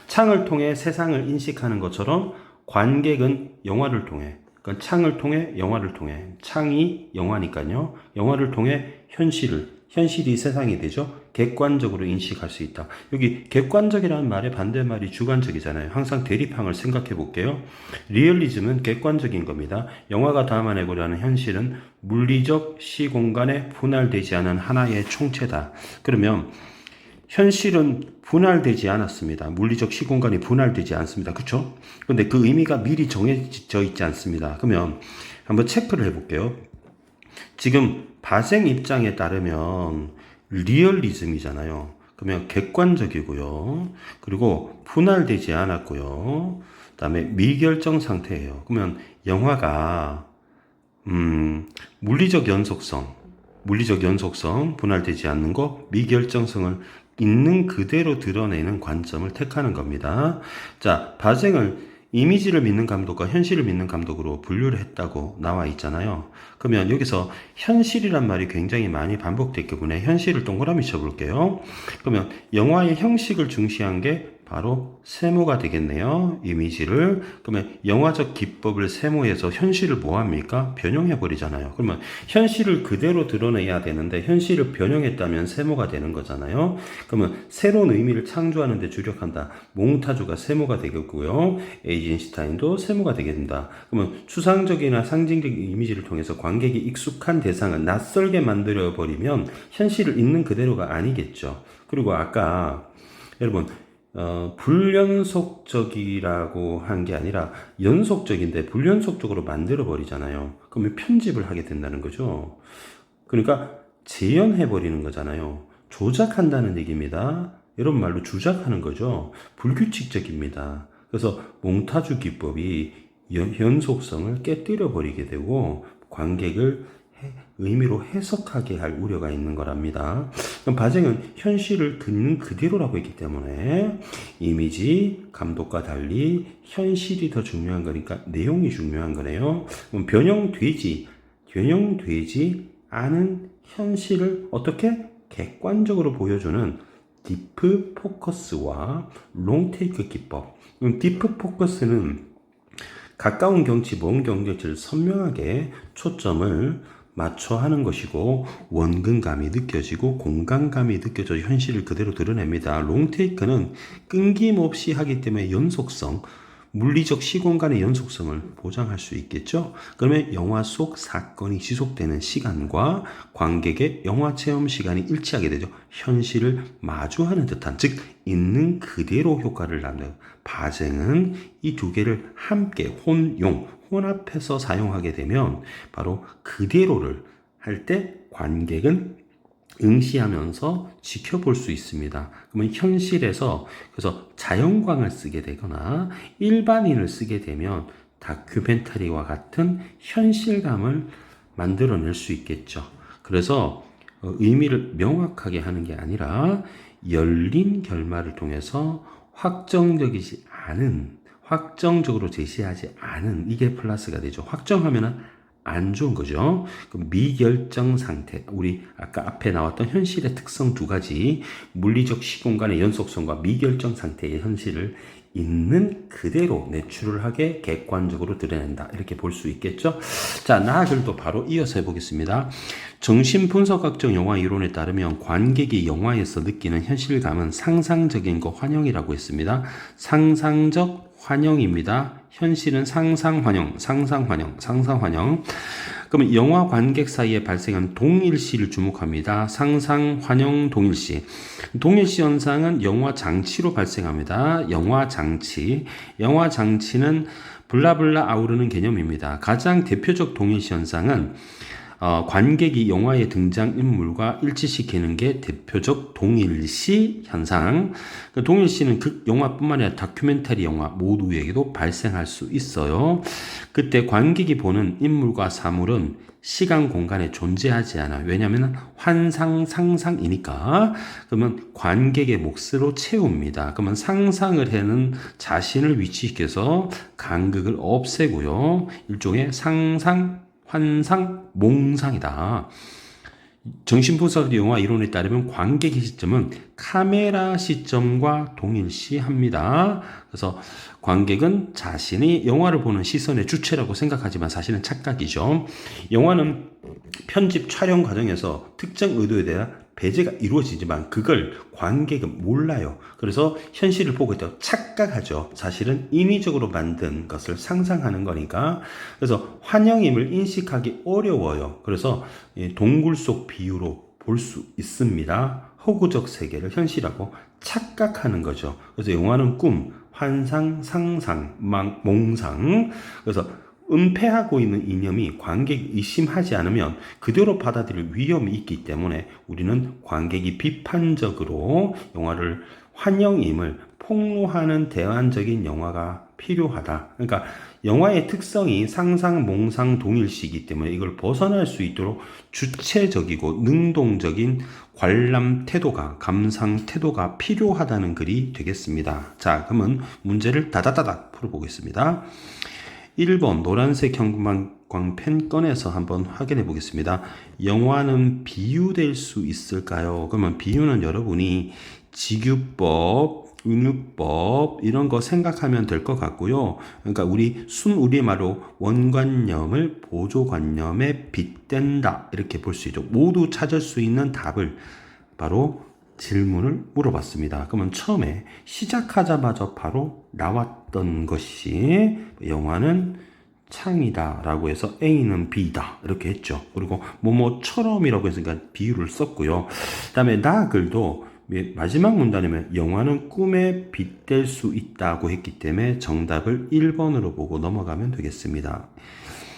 창을 통해 세상을 인식하는 것처럼 관객은 영화를 통해, 그러니까 창을 통해 영화를 통해, 창이 영화니까요. 영화를 통해 현실이 세상이 되죠. 객관적으로 인식할 수 있다. 여기 객관적이라는 말의 반대말이 주관적이잖아요. 항상 대립항을 생각해 볼게요. 리얼리즘은 객관적인 겁니다. 영화가 담아내고자 하는 현실은 물리적 시공간에 분할되지 않은 하나의 총체다. 그러면 현실은 분할되지 않았습니다. 물리적 시공간이 분할되지 않습니다. 그렇죠? 근데 그 의미가 미리 정해져 있지 않습니다. 그러면 한번 체크를 해볼게요. 지금 바생 입장에 따르면 리얼리즘이잖아요. 그러면 객관적이고요. 그리고 분할되지 않았고요. 그 다음에 미결정 상태예요. 그러면 영화가 물리적 연속성, 분할되지 않는 거, 미결정성을 있는 그대로 드러내는 관점을 택하는 겁니다. 자, 바생을 이미지를 믿는 감독과 현실을 믿는 감독으로 분류를 했다고 나와 있잖아요. 그러면 여기서 현실이란 말이 굉장히 많이 반복됐기 때문에 현실을 동그라미 쳐볼게요. 그러면 영화의 형식을 중시한 게 바로 세모가 되겠네요. 이미지를. 그러면 영화적 기법을 세모해서 현실을 뭐합니까? 변형해 버리잖아요. 그러면 현실을 그대로 드러내야 되는데 현실을 변형했다면 세모가 되는 거잖아요. 그러면 새로운 의미를 창조하는 데 주력한다. 몽타주가 세모가 되겠고요. 에이젠슈타인도 세모가 되게 된다. 그러면 추상적이나 상징적인 이미지를 통해서 관객이 익숙한 대상을 낯설게 만들어 버리면 현실을 있는 그대로가 아니겠죠. 그리고 아까 여러분 불연속적이라고 한 게 아니라 연속적인데 불연속적으로 만들어 버리잖아요. 그러면 편집을 하게 된다는 거죠. 그러니까 재현해 버리는 거잖아요. 조작한다는 얘기입니다. 이런 말로 주작하는 거죠. 불규칙적입니다. 그래서 몽타주 기법이 연속성을 깨뜨려 버리게 되고 관객을 의미로 해석하게 할 우려가 있는 거랍니다. 그럼 바쟁은 현실을 듣는 그대로라고 했기 때문에 이미지, 감독과 달리 현실이 더 중요한 거니까 내용이 중요한 거네요. 그럼 변형되지 않은 현실을 어떻게 객관적으로 보여주는 딥프 포커스와 롱테이크 기법. 딥프 포커스는 가까운 경치, 먼 경치를 선명하게 초점을 맞춰 하는 것이고 원근감이 느껴지고 공간감이 느껴져 현실을 그대로 드러냅니다. 롱테이크는 끊김없이 하기 때문에 연속성, 물리적 시공간의 연속성을 보장할 수 있겠죠. 그러면 영화 속 사건이 지속되는 시간과 관객의 영화 체험 시간이 일치하게 되죠. 현실을 마주하는 듯한, 즉 있는 그대로 효과를 낳는 바쟁은 이 두 개를 함께 혼합해서 사용하게 되면 바로 그대로를 할 때 관객은 응시하면서 지켜볼 수 있습니다. 그러면 현실에서 그래서 자연광을 쓰게 되거나 일반인을 쓰게 되면 다큐멘터리와 같은 현실감을 만들어낼 수 있겠죠. 그래서 의미를 명확하게 하는 게 아니라 열린 결말을 통해서 확정적으로 제시하지 않은, 이게 플러스가 되죠. 확정하면은 안 좋은 거죠. 그럼 미결정 상태, 우리 아까 앞에 나왔던 현실의 특성 두 가지, 물리적 시공간의 연속성과 미결정 상태의 현실을 있는 그대로 내추럴 하게 객관적으로 드러낸다, 이렇게 볼 수 있겠죠. 자, 나글도 바로 이어서 해보겠습니다. 정신분석학적 영화 이론에 따르면 관객이 영화에서 느끼는 현실감은 상상적인 거 환영이라고 했습니다. 상상적 환영입니다. 현실은 상상환영. 그러면 영화 관객 사이에 발생한 동일시를 주목합니다. 상상환영 동일시. 동일시 현상은 영화 장치로 발생합니다. 영화 장치는 블라블라 아우르는 개념입니다. 가장 대표적 동일시 현상은 관객이 영화의 등장인물과 일치시키는 게 대표적 동일시 현상. 동일시는 영화뿐만 아니라 다큐멘터리 영화 모두에게도 발생할 수 있어요. 그때 관객이 보는 인물과 사물은 시간 공간에 존재하지 않아요. 왜냐하면 상상이니까. 그러면 관객의 몫으로 채웁니다. 그러면 상상을 해는 자신을 위치시켜서 간극을 없애고요. 일종의 환상, 몽상이다. 정신분석 영화 이론에 따르면 관객의 시점은 카메라 시점과 동일시합니다. 그래서 관객은 자신이 영화를 보는 시선의 주체라고 생각하지만 사실은 착각이죠. 영화는 편집 촬영 과정에서 특정 의도에 대한 배제가 이루어지지만 그걸 관객은 몰라요. 그래서 현실을 보고 있다고 착각하죠. 사실은 인위적으로 만든 것을 상상하는 거니까. 그래서 환영임을 인식하기 어려워요. 그래서 동굴 속 비유로 볼 수 있습니다. 허구적 세계를 현실하고 착각하는 거죠. 그래서 영화는 꿈, 환상, 상상, 몽상. 그래서 은폐하고 있는 이념이 관객이 의심하지 않으면 그대로 받아들일 위험이 있기 때문에 우리는 관객이 비판적으로 영화를 환영임을 폭로하는 대안적인 영화가 필요하다. 그러니까 영화의 특성이 상상, 몽상, 동일시이기 때문에 이걸 벗어날 수 있도록 주체적이고 능동적인 관람 태도가, 감상 태도가 필요하다는 글이 되겠습니다. 자, 그러면 문제를 다다다닥 풀어보겠습니다. 1번 노란색 형광펜 꺼내서 한번 확인해 보겠습니다. 영화는 비유될 수 있을까요? 그러면 비유는 여러분이 직유법, 은유법 이런 거 생각하면 될 것 같고요. 그러니까 우리말로 원관념을 보조관념에 빗댄다, 이렇게 볼 수 있죠. 모두 찾을 수 있는 답을 바로 질문을 물어봤습니다. 그러면 처음에 시작하자마자 바로 나왔던 것이 영화는 창이다 라고 해서 A는 B다 이렇게 했죠. 그리고 뭐뭐처럼이라고 했으니까 비유를 썼고요. 그 다음에 나글도 마지막 문단이면 영화는 꿈에 빗댈 수 있다고 했기 때문에 정답을 1번으로 보고 넘어가면 되겠습니다.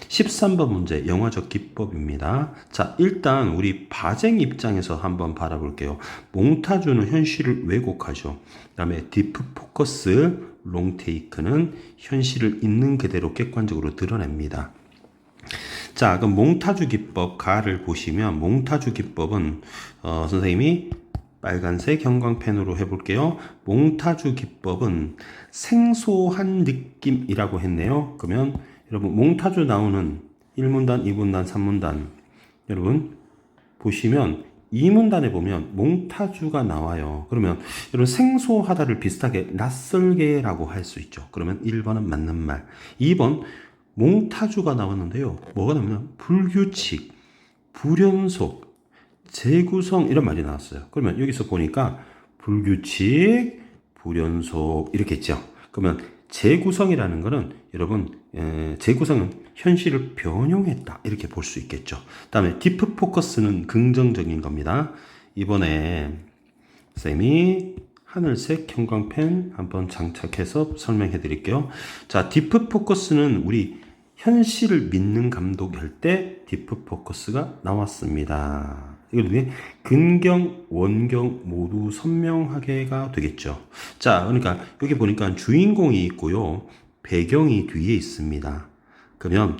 13번 문제 영화적 기법입니다. 자, 일단 우리 바쟁 입장에서 한번 바라볼게요. 몽타주는 현실을 왜곡하죠. 그 다음에 디프 포커스, 롱테이크는 현실을 있는 그대로 객관적으로 드러냅니다. 자, 그럼 몽타주 기법 가를 보시면 몽타주 기법은 선생님이 빨간색 형광펜으로 해볼게요. 몽타주 기법은 생소한 느낌이라고 했네요. 그러면 여러분 몽타주 나오는 1문단, 2문단, 3문단 여러분 보시면 2문단에 보면 몽타주가 나와요. 그러면 여러분 생소하다를 비슷하게 낯설게라고 할 수 있죠. 그러면 1번은 맞는 말. 2번 몽타주가 나왔는데요. 뭐가 나오면 불규칙, 불연속, 재구성 이런 말이 나왔어요. 그러면 여기서 보니까 불규칙, 불연속 이렇게 있죠. 그러면 재구성이라는 거는 여러분 재구성은 현실을 변형했다 이렇게 볼 수 있겠죠. 다음에 딥 포커스는 긍정적인 겁니다. 이번에 쌤이 하늘색 형광펜 한번 장착해서 설명해 드릴게요. 자, 딥 포커스는 우리 현실을 믿는 감독할 때 딥 포커스가 나왔습니다. 이걸 근경, 원경 모두 선명하게가 되겠죠. 자, 그러니까 여기 보니까 주인공이 있고요. 배경이 뒤에 있습니다. 그러면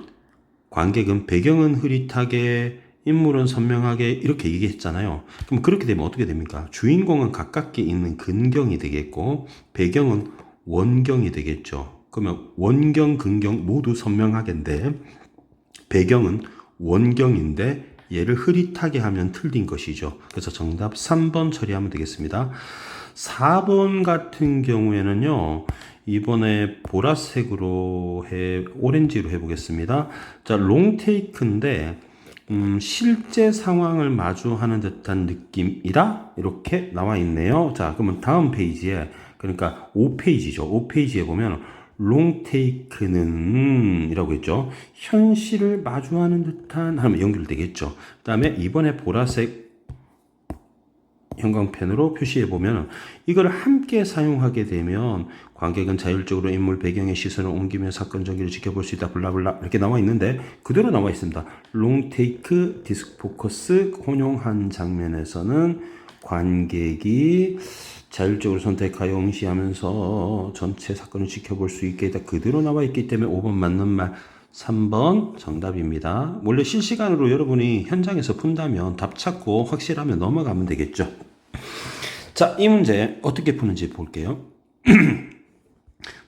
관객은 배경은 흐릿하게 인물은 선명하게 이렇게 얘기했잖아요. 그럼 그렇게 되면 어떻게 됩니까? 주인공은 가깝게 있는 근경이 되겠고 배경은 원경이 되겠죠. 그러면 원경, 근경 모두 선명하게인데 배경은 원경인데 얘를 흐릿하게 하면 틀린 것이죠. 그래서 정답 3번 처리하면 되겠습니다. 4번 같은 경우에는요. 이번에 보라색으로 오렌지로 해보겠습니다. 자, 롱테이크인데 실제 상황을 마주하는 듯한 느낌이다 이렇게 나와 있네요. 자, 그러면 다음 페이지에 그러니까 5페이지죠. 5페이지에 보면 롱테이크는 이라고 했죠. 현실을 마주하는 듯한 하면 연결되겠죠. 그 다음에 이번에 보라색 형광펜으로 표시해 보면 이걸 함께 사용하게 되면 관객은 자율적으로 인물 배경의 시선을 옮기며 사건 전개를 지켜볼 수 있다 블라블라 이렇게 나와 있는데 그대로 나와 있습니다. 롱테이크 디스크 포커스 혼용한 장면에서는 관객이 자율적으로 선택하여 응시하면서 전체 사건을 지켜볼 수 있게 있다. 그대로 나와 있기 때문에 5번 맞는 말 3번 정답입니다. 원래 실시간으로 여러분이 현장에서 푼다면 답 찾고 확실하면 넘어가면 되겠죠. 자, 이 문제 어떻게 푸는지 볼게요.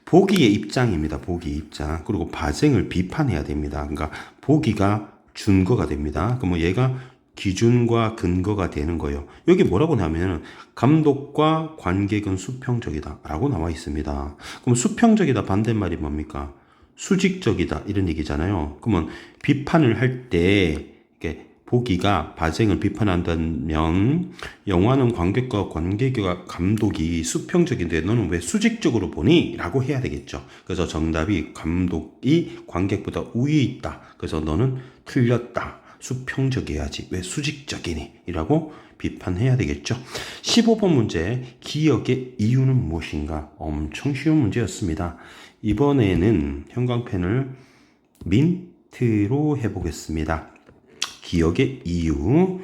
보기의 입장입니다. 보기 입장. 그리고 발생을 비판해야 됩니다. 그러니까 보기가 준거가 됩니다. 그럼 얘가 기준과 근거가 되는 거예요. 여기 뭐라고 하면 감독과 관객은 수평적이다 라고 나와 있습니다. 그럼 수평적이다 반대말이 뭡니까? 수직적이다 이런 얘기잖아요. 그러면 비판을 할 때 보기가 발생을 비판한다면 영화는 관객과 관객과 감독이 수평적인데 너는 왜 수직적으로 보니? 라고 해야 되겠죠. 그래서 정답이 감독이 관객보다 우위에 있다. 그래서 너는 틀렸다. 수평적이어야지 왜 수직적이니? 이라고 비판해야 되겠죠. 15번 문제 기억의 이유는 무엇인가? 엄청 쉬운 문제였습니다. 이번에는 형광펜을 민트로 해보겠습니다. 기억의 이유는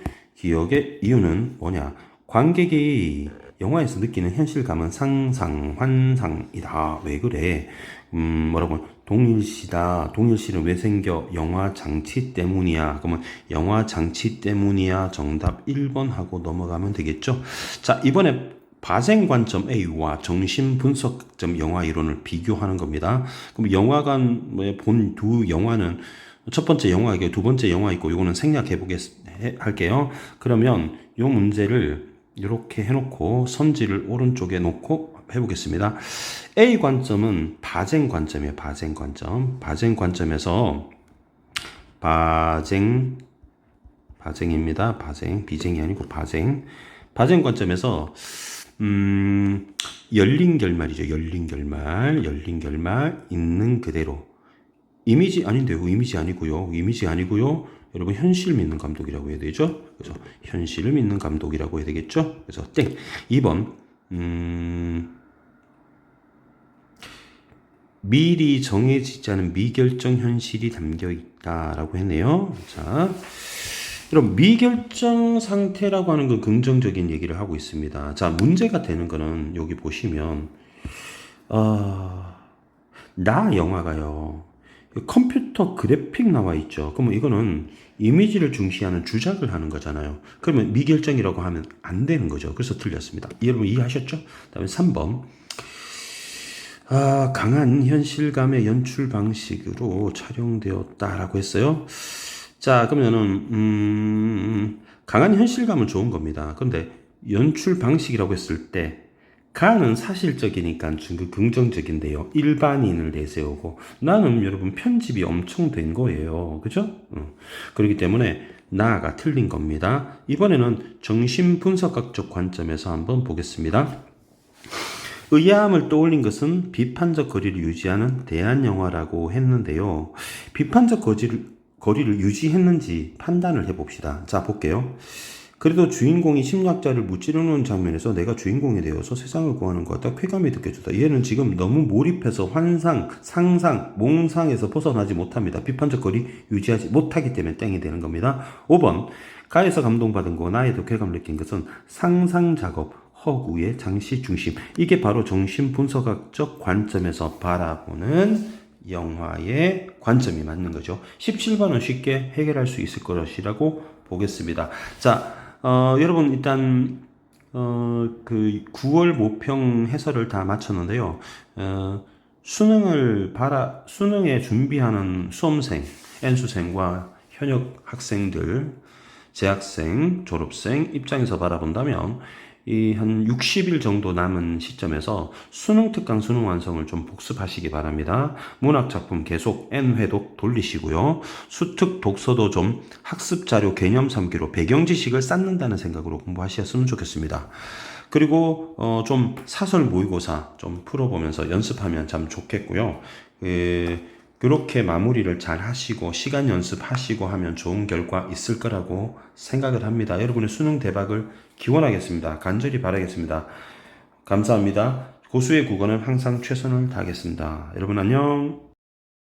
뭐냐? 관객이 영화에서 느끼는 현실감은 상상, 환상이다. 왜 그래? 뭐라고? 동일시다. 동일시는 왜 생겨? 영화 장치 때문이야. 그러면 영화 장치 때문이야. 정답 1번 하고 넘어가면 되겠죠? 자, 이번에 발생 관점 A와 정신 분석점 영화 이론을 비교하는 겁니다. 그럼 영화관에 본 두 영화는 첫 번째 영화 있고 두 번째 영화 있고 요거는 생략해 할게요. 그러면 요 문제를 이렇게 해놓고 선지를 오른쪽에 놓고 해보겠습니다. A 관점은 바쟁 관점이에요. 바쟁 관점. 바쟁 관점에서 바쟁입니다. 바쟁. 비쟁이 아니고 바쟁. 바쟁 관점에서 열린 결말이죠. 열린 결말 있는 그대로. 이미지 아닌데요. 이미지 아니고요. 여러분 현실 믿는 감독이라고 해야 되죠. 그래서 현실을 믿는 감독이라고 해야 되겠죠. 그래서 땡. 2번 미리 정해지지 않은 미결정 현실이 담겨 있다라고 했네요. 자, 여러분 미결정 상태라고 하는 건 긍정적인 얘기를 하고 있습니다. 자, 문제가 되는 거는 여기 보시면 나 영화가요. 컴퓨터 그래픽 나와 있죠. 그러면 이거는 이미지를 중시하는 주작을 하는 거잖아요. 그러면 미결정이라고 하면 안 되는 거죠. 그래서 틀렸습니다. 여러분 이해하셨죠? 다음에 3번. 강한 현실감의 연출 방식으로 촬영되었다라고 했어요. 자, 그러면은 강한 현실감은 좋은 겁니다. 그런데 연출 방식이라고 했을 때 가는 사실적이니까 긍정적인데요. 일반인을 내세우고 나는 여러분 편집이 엄청 된 거예요. 그죠? 그렇기 때문에 나가 틀린 겁니다. 이번에는 정신분석학적 관점에서 한번 보겠습니다. 의아함을 떠올린 것은 비판적 거리를 유지하는 대한영화라고 했는데요. 비판적 거리를 유지했는지 판단을 해봅시다. 자, 볼게요. 그래도 주인공이 심리학자를 무찌르는 장면에서 내가 주인공이 되어서 세상을 구하는 것 같다 쾌감이 느껴졌다. 얘는 지금 너무 몰입해서 환상, 상상, 몽상에서 벗어나지 못합니다. 비판적 거리 유지하지 못하기 때문에 땡이 되는 겁니다. 5번 가에서 감동받은 거 나에도 쾌감을 느낀 것은 상상 작업, 허구의 장시 중심. 이게 바로 정신분석학적 관점에서 바라보는 영화의 관점이 맞는 거죠. 17번은 쉽게 해결할 수 있을 것이라고 보겠습니다. 자, 여러분 일단 그 9월 모평 해설을 다 마쳤는데요. 수능에 준비하는 수험생, N수생과 현역 학생들, 재학생, 졸업생 입장에서 바라본다면 이 한 60일 정도 남은 시점에서 수능 특강 수능 완성을 좀 복습하시기 바랍니다. 문학 작품 계속 N회독 돌리시고요. 수특 독서도 좀 학습 자료 개념 삼기로 배경 지식을 쌓는다는 생각으로 공부하셨으면 좋겠습니다. 그리고 좀 사설 모의고사 좀 풀어보면서 연습하면 참 좋겠고요. 그렇게 마무리를 잘 하시고 시간 연습하시고 하면 좋은 결과 있을 거라고 생각을 합니다. 여러분의 수능 대박을 기원하겠습니다. 간절히 바라겠습니다. 감사합니다. 고수의 국어는 항상 최선을 다하겠습니다. 여러분 안녕.